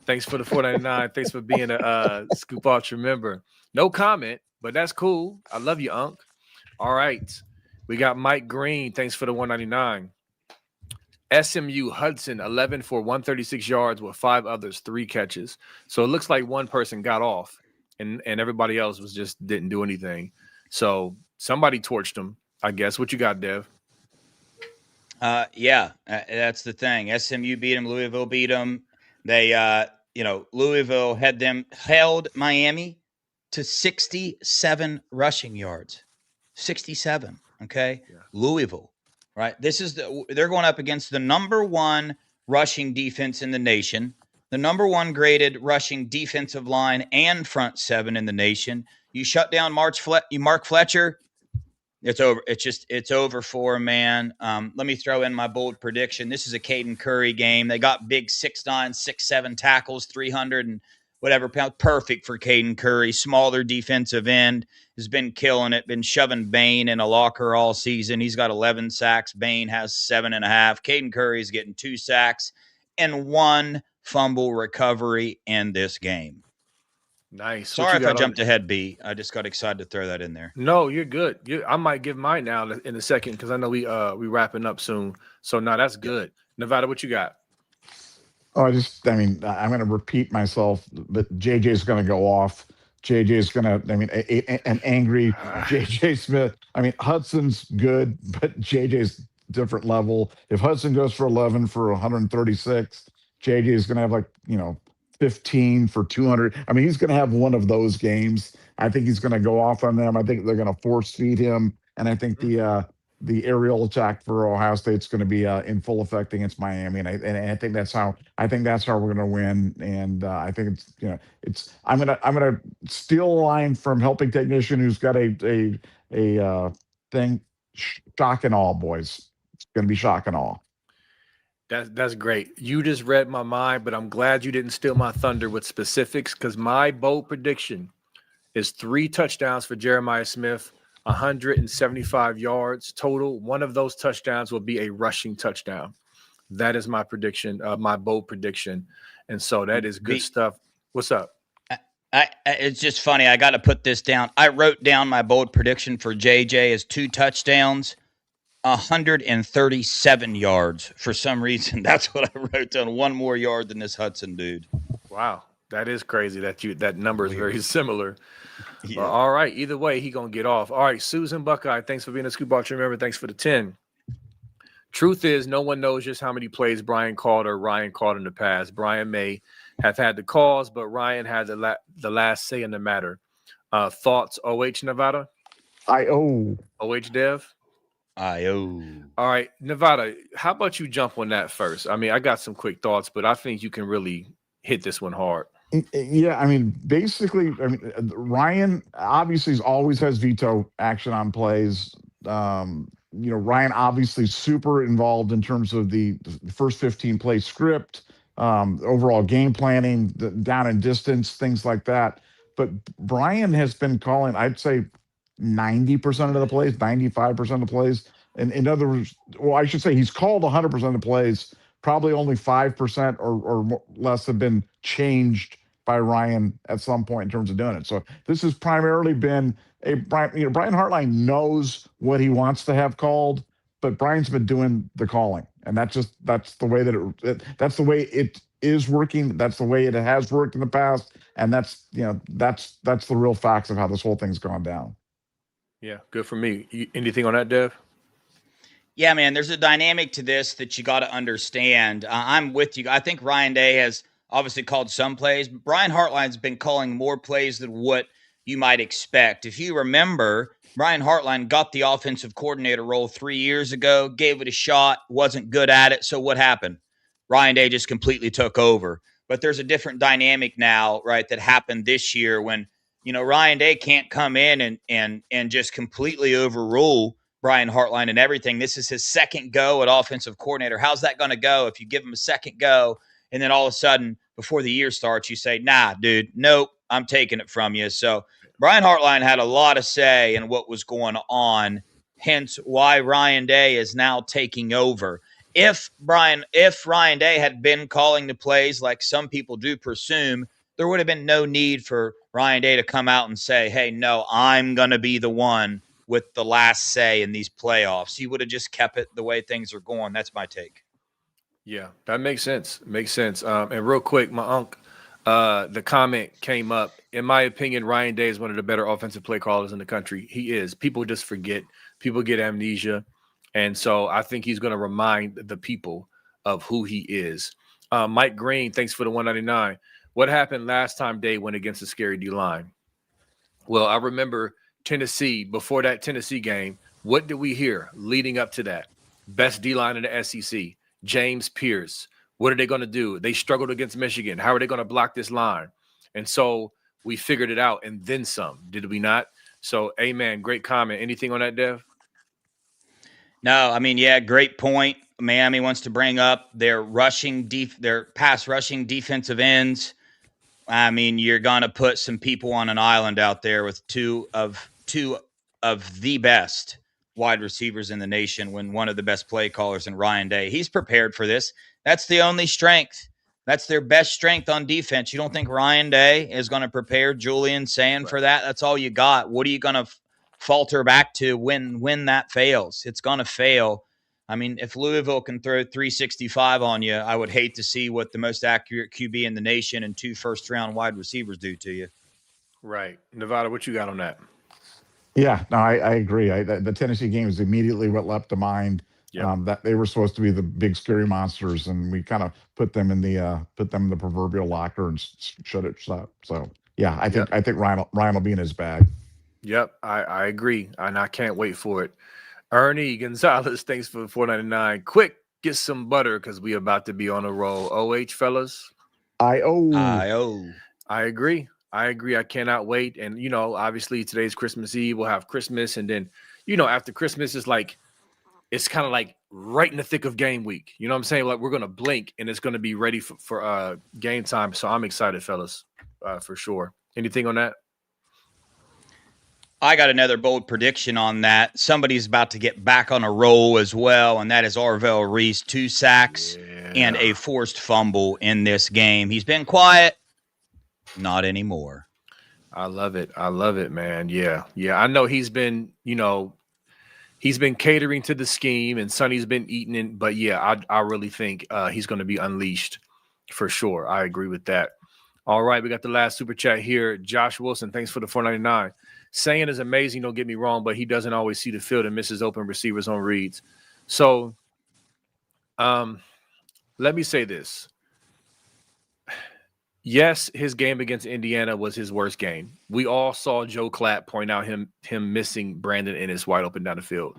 A: Thanks for the $4.99. Thanks for being a Scoop Ultra member. No comment, but that's cool. I love you, Unc. All right. We got Mike Green. Thanks for the $1.99. SMU Hudson, 11 for 136 yards with 5 others, 3 catches. So it looks like one person got off and everybody else didn't do anything. So somebody torched them, I guess. What you got, Dev?
B: That's the thing. SMU beat them. Louisville beat them. They, Louisville held Miami to 67 rushing yards. 67. Okay. Yeah. Louisville, right? They're going up against the number 1 rushing defense in the nation, the number 1 graded rushing defensive line and front 7 in the nation. You shut down Mark Fletcher. It's over. It's over for him, man. Let me throw in my bold prediction. This is a Caden Curry game. They got big 6'9", 6'7" tackles, 300 and whatever pounds. Perfect for Caden Curry. Smaller defensive end, has been killing it, been shoving Bain in a locker all season. He's got 11 sacks. Bain has 7.5. Caden Curry's getting 2 sacks and 1 fumble recovery in this game.
A: Nice.
B: Sorry if I jumped ahead, B. I just got excited to throw that in there.
A: No, you're good. I might give mine now in a second because I know we wrapping up soon. So no, that's good. Nevada, what you got?
C: I'm going to repeat myself, but JJ's going to go off. JJ's going to, an angry JJ Smith. Hudson's good, but JJ's different level. If Hudson goes for 11 for 136, JJ's going to have 15 for 200. He's going to have one of those games. I think he's going to go off on them. I think they're going to force feed him. And I think the aerial attack for Ohio State's going to be in full effect against Miami. And I think that's how we're going to win. And I think I'm going to steal a line from Helping Technician who's got a thing. Shock and awe, boys. It's going to be shock and awe.
A: That's great. You just read my mind, but I'm glad you didn't steal my thunder with specifics because my bold prediction is 3 touchdowns for Jeremiah Smith, 175 yards total. One of those touchdowns will be a rushing touchdown. That is my prediction, my bold prediction. And so that is good stuff. What's up?
B: It's just funny. I got to put this down. I wrote down my bold prediction for JJ as 2 touchdowns, 137 yards. For some reason, that's what I wrote down. 1 more yard than this Hudson dude.
A: Wow, that is crazy. That number is very similar.
B: Yeah.
A: All right, either way, he gonna get off. All right, Susan Buckeye, thanks for being a scoop box. Remember, thanks for the 10. Truth is, no one knows just how many plays Brian called or Ryan called in the past. Brian may have had the calls, but Ryan had the last say in the matter. Thoughts, OH Nevada? OH Dev? All right, Nevada, how about you jump on that first? I mean, I got some quick thoughts, but I think you can really hit this one hard.
C: Yeah, I mean, basically, Ryan obviously always has veto action on plays. Ryan obviously super involved in terms of the first 15 play script, overall game planning, the down and distance, things like that. But Brian has been calling, I'd say 90% of the plays, 95% of the plays. And in other words, well, I should say he's called 100% of the plays. Probably only 5% or less have been changed by Ryan at some point in terms of doing it. So this has primarily been Brian Hartline knows what he wants to have called, but Brian's been doing the calling, and that's the way that that's the way it is working. That's the way it has worked in the past, and that's the real facts of how this whole thing's gone down.
A: Yeah, good for me. Anything on that, Dev?
B: Yeah, man, there's a dynamic to this that you got to understand. I'm with you. I think Ryan Day has obviously called some plays. Brian Hartline's been calling more plays than what you might expect. If you remember, Brian Hartline got the offensive coordinator role 3 years ago, gave it a shot, wasn't good at it. So what happened? Ryan Day just completely took over. But there's a different dynamic now, right, that happened this year when, Ryan Day can't come in and just completely overrule Brian Hartline and everything. This is his second go at offensive coordinator. How's that going to go if you give him a second go and then all of a sudden before the year starts you say, nah, dude, nope, I'm taking it from you. So Brian Hartline had a lot of say in what was going on, hence why Ryan Day is now taking over. If Ryan Day had been calling the plays like some people do presume, there would have been no need for Ryan Day to come out and say, hey, no, I'm going to be the one with the last say in these playoffs. He would have just kept it the way things are going. That's my take.
A: Yeah, that makes sense. And real quick, my uncle, the comment came up. In my opinion, Ryan Day is one of the better offensive play callers in the country. He is. People just forget. People get amnesia. And so I think he's going to remind the people of who he is. Mike Green, thanks for the 199. What happened last time Day went against the scary D-line? Well, I remember Tennessee, before that Tennessee game, what did we hear leading up to that? Best D-line in the SEC, James Pierce. What are they going to do? They struggled against Michigan. How are they going to block this line? And so we figured it out and then some, did we not? So, amen. Great comment. Anything on that, Dev?
B: No, I mean, yeah, great point. Miami wants to bring up their pass rushing defensive ends. I mean, you're going to put some people on an island out there with two of the best wide receivers in the nation when one of the best play callers in Ryan Day. He's prepared for this. That's the only strength. That's their best strength on defense. You don't think Ryan Day is going to prepare Julian Sand for that? That's all you got. What are you going to falter back to when that fails? It's going to fail. I mean, if Louisville can throw 365 on you, I would hate to see what the most accurate QB in the nation and 2 first-round wide receivers do to you.
A: Right. Nevada, what you got on that?
C: Yeah, no, I agree. The Tennessee game is immediately what leapt to mind. Yep. That they were supposed to be the big scary monsters, and we kind of put them in the proverbial locker and shut it up. So yeah, I think Ryan will be in his bag.
A: Yep, I agree, and I can't wait for it. Ernie Gonzalez, thanks for the 499. Quick, get some butter because we about to be on a roll. OH, fellas?
C: I
A: agree. I cannot wait. And, obviously today's Christmas Eve. We'll have Christmas. And then, after Christmas is it's kind of like right in the thick of game week. You know what I'm saying? Like we're going to blink and it's going to be ready for game time. So I'm excited, fellas, for sure. Anything on that?
B: I got another bold prediction on that. Somebody's about to get back on a roll as well, and that is Arvell Reese. 2 sacks and a forced fumble in this game. He's been quiet. Not anymore.
A: I love it. I love it, man. Yeah. Yeah. I know he's been, he's been catering to the scheme and Sonny's been eating it. But yeah, I really think he's going to be unleashed for sure. I agree with that. All right. We got the last super chat here. Josh Wilson, thanks for the $4.99. Saying is amazing, don't get me wrong, but he doesn't always see the field and misses open receivers on reads. So let me say this. Yes, his game against Indiana was his worst game. We all saw Joe Clapp point out him missing Brandon Ennis wide open down the field.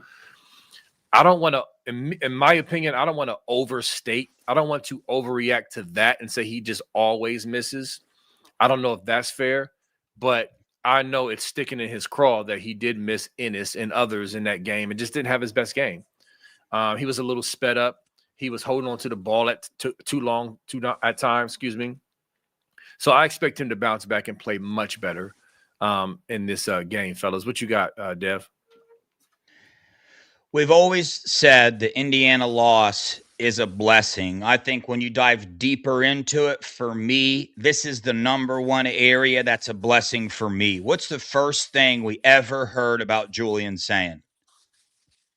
A: I don't want to, in my opinion, I don't want to overstate. I don't want to overreact to that and say he just always misses. I don't know if that's fair, but I know it's sticking in his craw that he did miss Ennis and others in that game and just didn't have his best game. He was a little sped up. He was holding on to the ball at too long at times. Excuse me. So I expect him to bounce back and play much better in this game, fellas. What you got, Dev?
B: We've always said the Indiana loss is a blessing. I think when you dive deeper into it, for me, this is the number one area that's a blessing for me. What's the first thing we ever heard about Julian saying?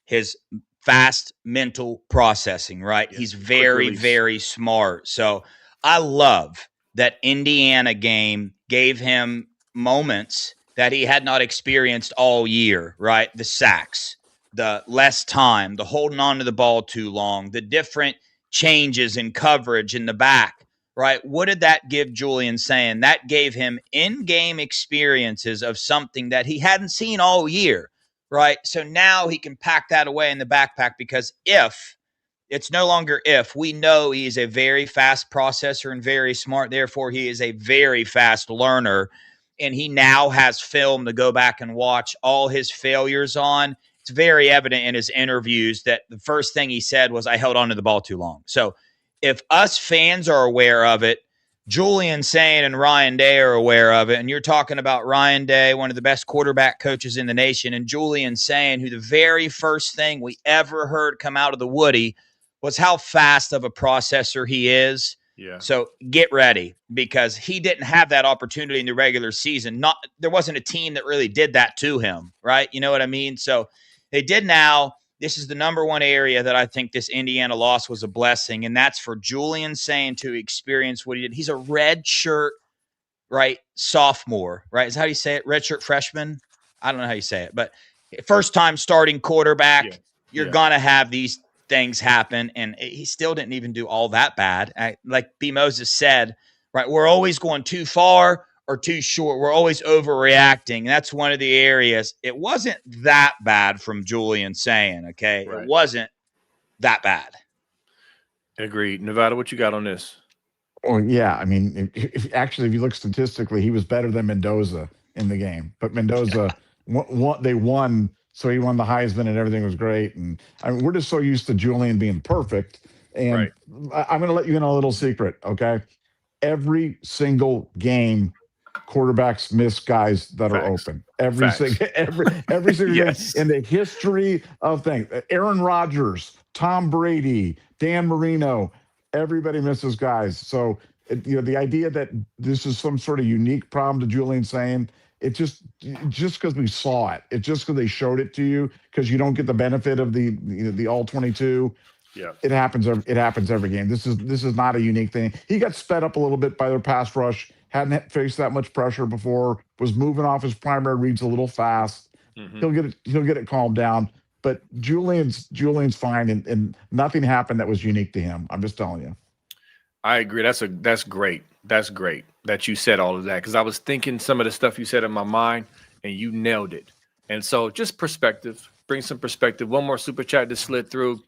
B: His fast mental processing, right? He's very, very smart. So I love that Indiana game gave him moments that he had not experienced all year, right? The sacks, the less time, the holding on to the ball too long, the different changes in coverage in the back, right? What did that give Julian saying? That gave him in-game experiences of something that he hadn't seen all year, right? So now he can pack that away in the backpack because it's no longer if. We know he is a very fast processor and very smart. Therefore, he is a very fast learner. And he now has film to go back and watch all his failures on. It's very evident in his interviews that the first thing he said was, I held onto the ball too long. So if us fans are aware of it, Julian Sain and Ryan Day are aware of it. And you're talking about Ryan Day, one of the best quarterback coaches in the nation, and Julian Sain, who the very first thing we ever heard come out of the Woody was how fast of a processor he is.
A: Yeah.
B: So get ready because he didn't have that opportunity in the regular season. There wasn't a team that really did that to him, right? You know what I mean? So they did now. This is the number one area that I think this Indiana loss was a blessing, and that's for Julian Sain to experience what he did. He's a red shirt, right, sophomore, right? Is that how you say it? Red shirt freshman? I don't know how you say it, but first time starting quarterback, you're going to have these things happen, and he still didn't even do all that bad. Like B. Moses said, right, we're always going too far or too short. We're always overreacting. That's one of the areas. It wasn't that bad from Julian Sain, okay? Right. It wasn't that bad.
A: Agreed. Nevada, what you got on this?
C: Well, yeah, I mean, if you look statistically, he was better than Mendoza in the game. But Mendoza, they won, so he won the Heisman and everything was great. And I mean, we're just so used to Julian being perfect. And I'm going to let you in on a little secret, okay? Every single game, quarterbacks miss guys that are open. Every single game in the history of things. Aaron Rodgers, Tom Brady, Dan Marino, everybody misses guys. So the idea that this is some sort of unique problem to Julian Sain, it just because we saw it, it's just because they showed it to you, because you don't get the benefit of the all 22.
A: Yeah,
C: it happens every game. This is not a unique thing. He got sped up a little bit by their pass rush. Hadn't faced that much pressure before. Was moving off his primary reads a little fast. Mm-hmm. He'll get it calmed down. But Julian's fine, and nothing happened that was unique to him. I'm just telling you.
A: I agree. That's great. That's great that you said all of that, because I was thinking some of the stuff you said in my mind, and you nailed it. And so just perspective, bring some perspective. One more super chat that slid through.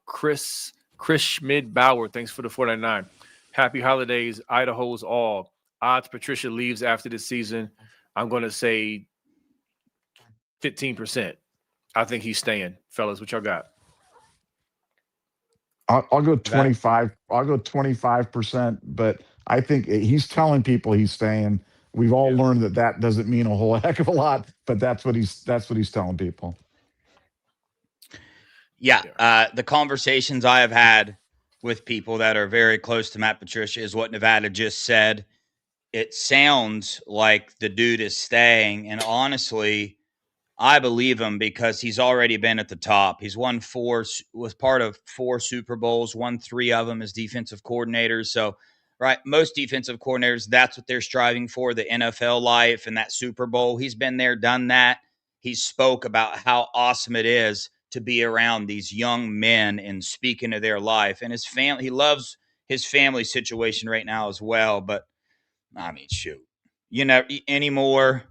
A: Chris Schmid Bauer, thanks for the $4.99. Happy holidays, Idaho's all. Odds Patricia leaves after this season, I'm going to say 15%. I think he's staying. Fellas, what y'all got?
C: I'll go 25. I'll go 25%, but I think he's telling people he's staying. We've all learned that doesn't mean a whole heck of a lot, but that's what he's telling people.
B: Yeah, the conversations I have had with people that are very close to Matt Patricia is what Nevada just said. it sounds like the dude is staying. And honestly, I believe him because he's already been at the top. He's won was part of 4 Super Bowls, won 3 of them as defensive coordinators. So, right, most defensive coordinators, that's what they're striving for, the NFL life and that Super Bowl. He's been there, done that. He spoke about how awesome it is to be around these young men and speaking of their life. And his family, he loves his family situation right now as well. But I mean, shoot, you know, anymore,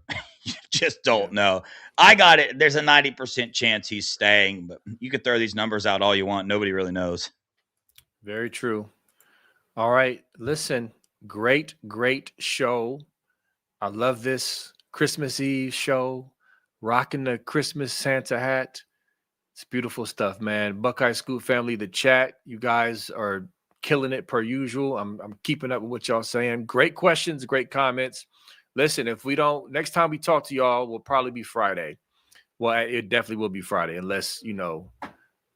B: you just don't know. I got it. There's a 90% chance he's staying, but you could throw these numbers out all you want. Nobody really knows.
A: Very true. All right. Listen, great show. I love this Christmas Eve show, rocking the Christmas Santa hat. It's beautiful stuff, man. Buckeye Scoop family, the chat, you guys are killing it per usual. I'm keeping up with what y'all saying. Great questions, great comments. Listen, if we don't, next time we talk to y'all will probably be Friday. Well, it definitely will be Friday, unless, you know,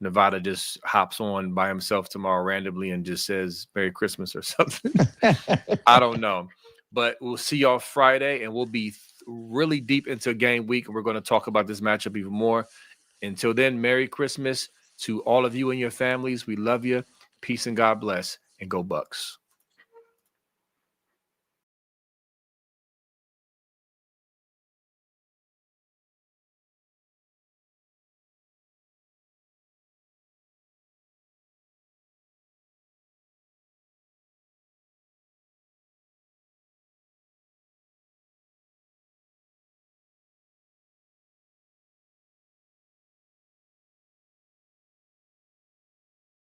A: Nevada just hops on by himself tomorrow randomly and just says Merry Christmas or something. I don't know. But we'll see y'all Friday, and we'll be really deep into game week, and we're going to talk about this matchup even more. Until then, Merry Christmas to all of you and your families. We love you. Peace and God bless. And go Bucks.